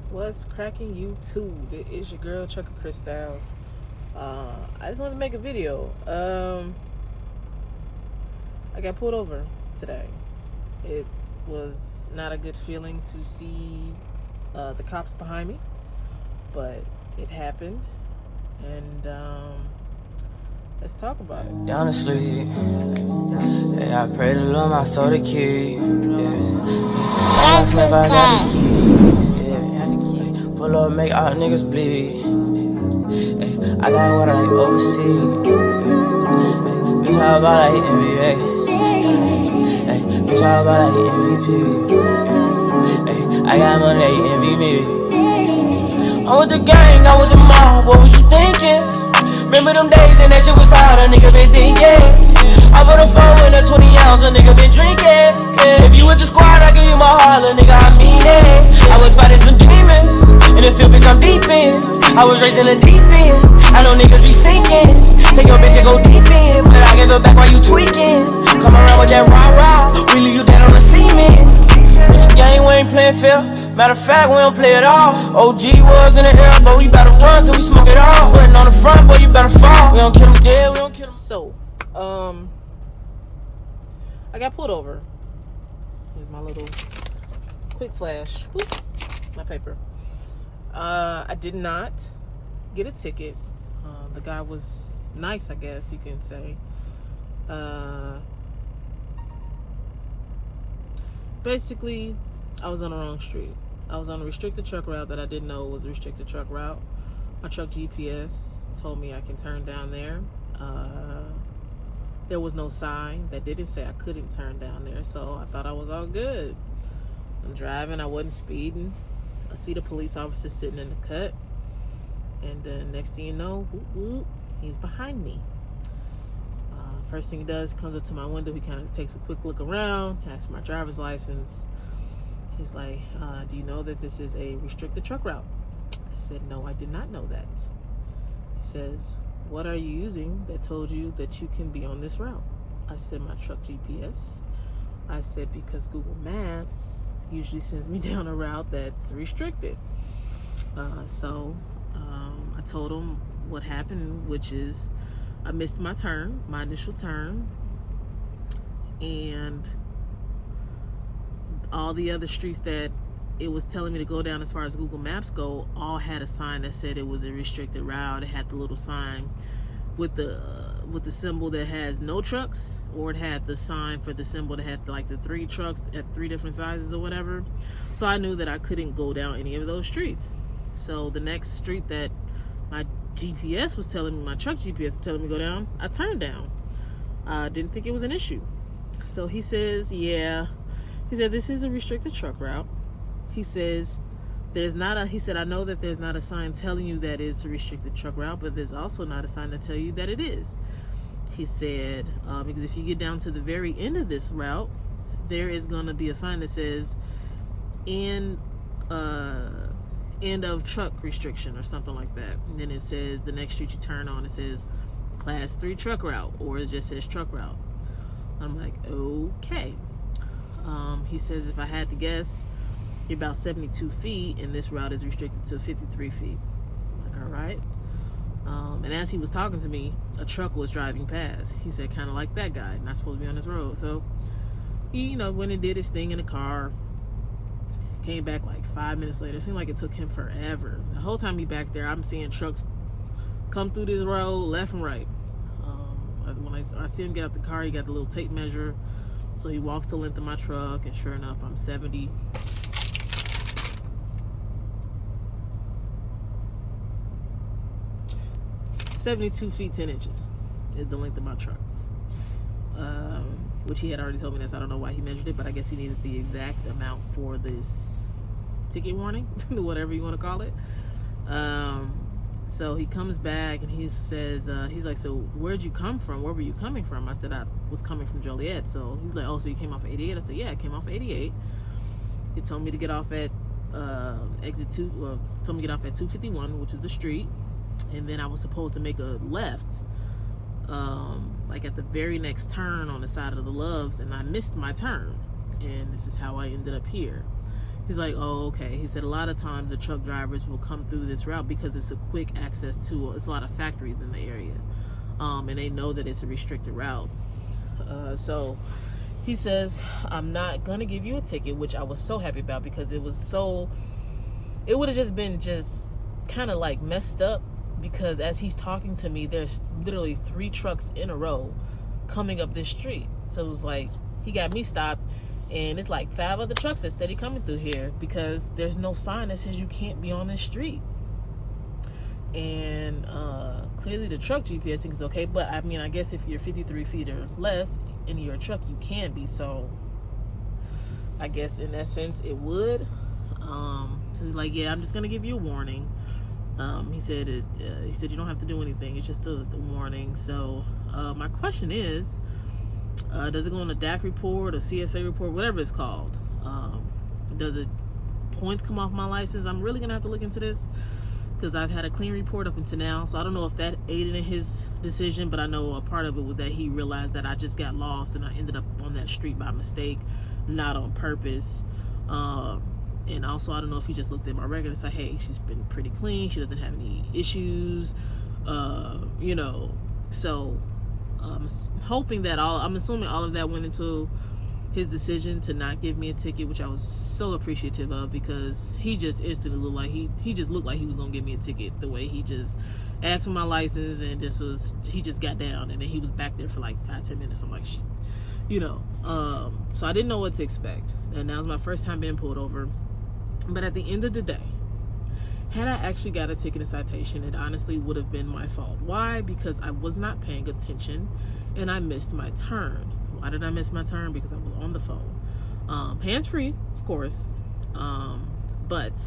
What's cracking YouTube? It is your girl Chucka Chris Styles. I just wanted to make a video. I got pulled over today. It was not a good feeling to see the cops behind me, but it happened, and let's talk about it. Down to sleep. Yeah, I pray to Lord my soul to keep. I got the keys. Yeah. Pull up, make all niggas bleed. I got what I like overseas. Bitch, how about like NBA? Bitch, how about like MVP? I got money, they envy me. I'm with the gang, I'm with the mob. What was you thinking? Remember them days and that shit was hard, a nigga been thinking. I put a 4 in a 20 ounce, a nigga been drinking. Yeah. If you with the squad, I give you my heart, a nigga, I mean it. I was fighting some demons, in the field, bitch, I'm deep in. I was raised in the deep end, I know niggas be sinking. Take your bitch and go deep in, but I give it back while you tweaking. Come around with that rah-rah, we leave you dead on the cement. With the gang, we ain't playing fair. Matter of fact, we don't play it all. OG was in the air, but we better run till we smoke it all. Putting on the front, boy, you better fall. We don't kill them dead, we don't kill them. So, I got pulled over. Here's my little quick flash. Whoop, my paper. I did not get a ticket. The guy was nice, I guess you can say. Basically, I was on the wrong street. I was on a restricted truck route that I didn't know was a restricted truck route. My truck GPS told me I can turn down there. There was no sign that didn't say I couldn't turn down there, so I thought I was all good. I'm driving, I wasn't speeding. I see the police officer sitting in the cut, and next thing you know, whoop, whoop, he's behind me. First thing he does, comes up to my window, he kind of takes a quick look around, asks for my driver's license. He's like, do you know that this is a restricted truck route? I said, no, I did not know that. He says, what are you using that told you that you can be on this route? I said, my truck GPS. I said, because Google Maps usually sends me down a route that's restricted. So I told him what happened, which is I missed my turn, my initial turn, and all the other streets that it was telling me to go down as far as Google Maps go all had a sign that said it was a restricted route. It had the little sign with the symbol that has no trucks, or it had the sign for the symbol that had like the 3 trucks at 3 different sizes or whatever. So I knew that I couldn't go down any of those streets. So the next street that my GPS was telling me, my truck GPS was telling me to go down, I turned down. I didn't think it was an issue. So he says, yeah. He said, this is a restricted truck route. He says, he said, I know that there's not a sign telling you that it's a restricted truck route, but there's also not a sign to tell you that it is. He said, because if you get down to the very end of this route, there is going to be a sign that says, end of truck restriction or something like that. And then it says, the next street you turn on, it says class 3 truck route, or it just says truck route. I'm like, okay. He says, if I had to guess, you're about 72 feet, and this route is restricted to 53 feet. I'm like, all right. And as he was talking to me, a truck was driving past. He said, kind of like that guy, not supposed to be on this road. So he, went and did his thing in the car. Came back like 5 minutes later. It seemed like it took him forever. The whole time he back there, I'm seeing trucks come through this road left and right. When I see him get out the car, he got the little tape measure. So he walks the length of my truck, and sure enough, I'm 72 feet 10 inches is the length of my truck. Which he had already told me this. I don't know why he measured it, but I guess he needed the exact amount for this ticket warning, whatever you want to call it. So he comes back and he says, he's like, so where'd you come from? Where were you coming from? I said, I was coming from Joliet. So he's like, oh, so you came off of 88? I said, yeah, I came off of 88. He told me to get off at exit 2, told me to get off at 251, which is the street. And then I was supposed to make a left, like at the very next turn on the side of the Loves, and I missed my turn. And this is how I ended up here. He's like, oh, okay. He said a lot of times the truck drivers will come through this route because it's a quick access to, it's a lot of factories in the area. And they know that it's a restricted route. So he says, I'm not going to give you a ticket, which I was so happy about because it would have just been kind of like messed up because as he's talking to me, there's literally 3 trucks in a row coming up this street. So it was like, he got me stopped. And it's like 5 other trucks that steady coming through here because there's no sign that says you can't be on this street. And clearly the truck GPS thinks it's okay. But I mean, I guess if you're 53 feet or less in your truck, you can be. So I guess in that sense, it would. So he's like, yeah, I'm just going to give you a warning. He said you don't have to do anything. It's just a warning. So my question is, does it go on a DAC report or CSA report, whatever it's called? Does it points come off my license? I'm really gonna have to look into this because I've had a clean report up until now. So I don't know if that aided in his decision, but I know a part of it was that he realized that I just got lost and I ended up on that street by mistake, not on purpose. And also, I don't know if he just looked at my record and said, hey, she's been pretty clean. She doesn't have any issues, So I'm hoping that I'm assuming all of that went into his decision to not give me a ticket, which I was so appreciative of because he just instantly looked like he just looked like he was going to give me a ticket the way he just asked for my license and he just got down and then he was back there for like 5-10 minutes. I'm like, so I didn't know what to expect. And that was my first time being pulled over. But at the end of the day, had I actually got a ticket and citation, it honestly would have been my fault. Why? Because I was not paying attention and I missed my turn. Why did I miss my turn? Because I was on the phone. Hands-free, of course. But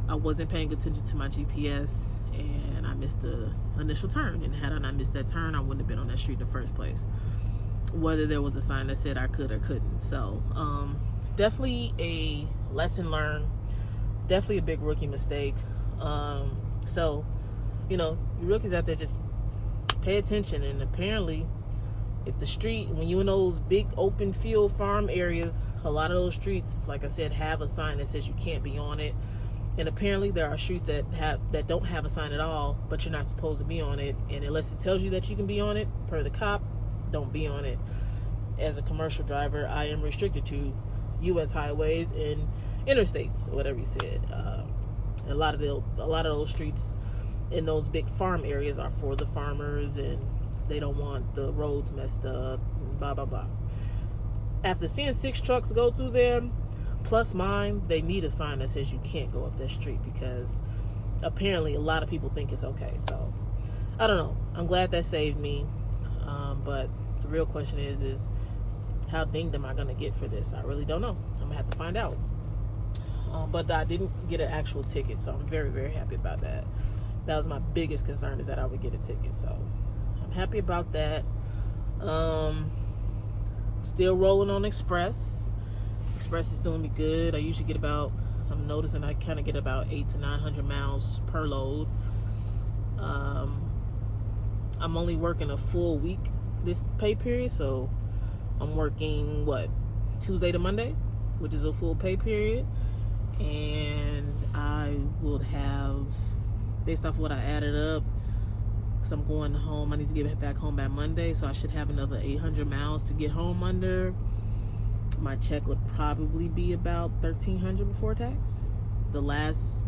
I wasn't paying attention to my GPS and I missed the initial turn. And had I not missed that turn, I wouldn't have been on that street in the first place. Whether there was a sign that said I could or couldn't. So, definitely a lesson learned. Definitely a big rookie mistake. So, you rookies out there, just pay attention. And apparently, if the street, when you're in those big open field farm areas, a lot of those streets, like I said, have a sign that says you can't be on it. And apparently there are streets that don't have a sign at all, but you're not supposed to be on it. And unless it tells you that you can be on it, per the cop, don't be on it. As a commercial driver, I am restricted to U.S. highways and interstates, whatever he said. A lot of those streets in those big farm areas are for the farmers, and they don't want the roads messed up. Blah blah blah. After seeing 6 trucks go through there, plus mine, they need a sign that says you can't go up that street because apparently a lot of people think it's okay. So I don't know. I'm glad that saved me. But the real question is how dinged am I gonna get for this? I really don't know. I'm gonna have to find out. But I didn't get an actual ticket, so I'm very, very happy about that. That was my biggest concern, is that I would get a ticket. So I'm happy about that. Still rolling on Express. Express is doing me good. I usually get I'm noticing I kind of get about 800 to 900 miles per load. I'm only working a full week this pay period, so I'm working Tuesday to Monday, which is a full pay period, and I will have, based off what I added up, because I'm going home, I need to get back home by Monday, so I should have another 800 miles to get home under. My check would probably be about $1,300 before tax. Not the last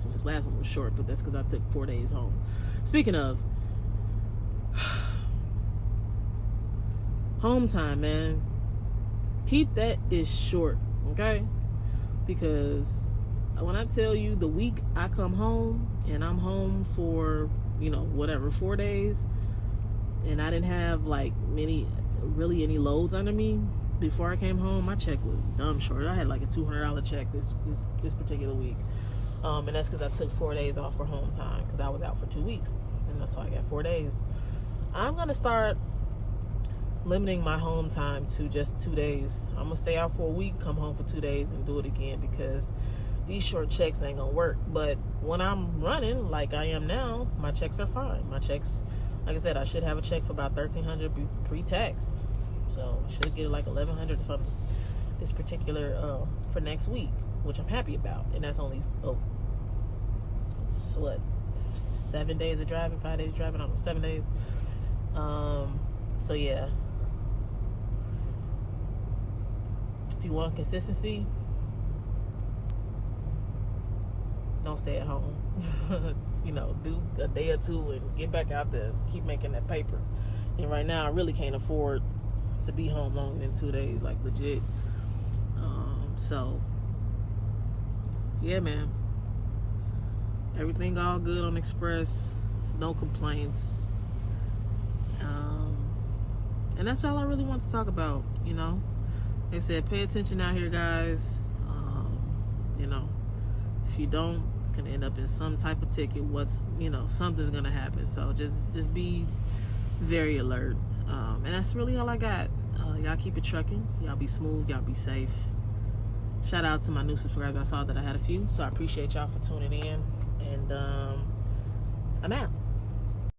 one. This last one was short, but that's because I took 4 days home. Speaking of home time, man, keep that is short, okay? Because when I tell you the week I come home and I'm home for 4 days, and I didn't have any loads under me before I came home, my check was dumb short. I had like a $200 check this particular week, and that's because I took 4 days off for home time because I was out for 2 weeks, and that's why I got 4 days. I'm gonna start limiting my home time to just 2 days. I'm gonna stay out for a week, come home for 2 days, and do it again because these short checks ain't gonna work. But when I'm running like I am now, my checks are fine. My checks, like I said, I should have a check for about $1,300 pre-tax. So I should get like $1,100 or something. this particular for next week, which I'm happy about. And that's only 7 days of driving, 5 days of driving, I don't know, 7 days. So yeah, if you want consistency, don't stay at home. You know, do a day or two and get back out there, keep making that paper. And right now I really can't afford to be home longer than 2 days, like legit. So yeah, man, everything all good on Express, no complaints. And that's all I really want to talk about, you know. Like I said, pay attention out here, guys. You know, if you don't, can end up in some type of ticket. Something's gonna happen. So just be very alert. And that's really all I got. Y'all keep it trucking. Y'all be smooth. Y'all be safe. Shout out to my new subscribers. I saw that I had a few, so I appreciate y'all for tuning in. And I'm out.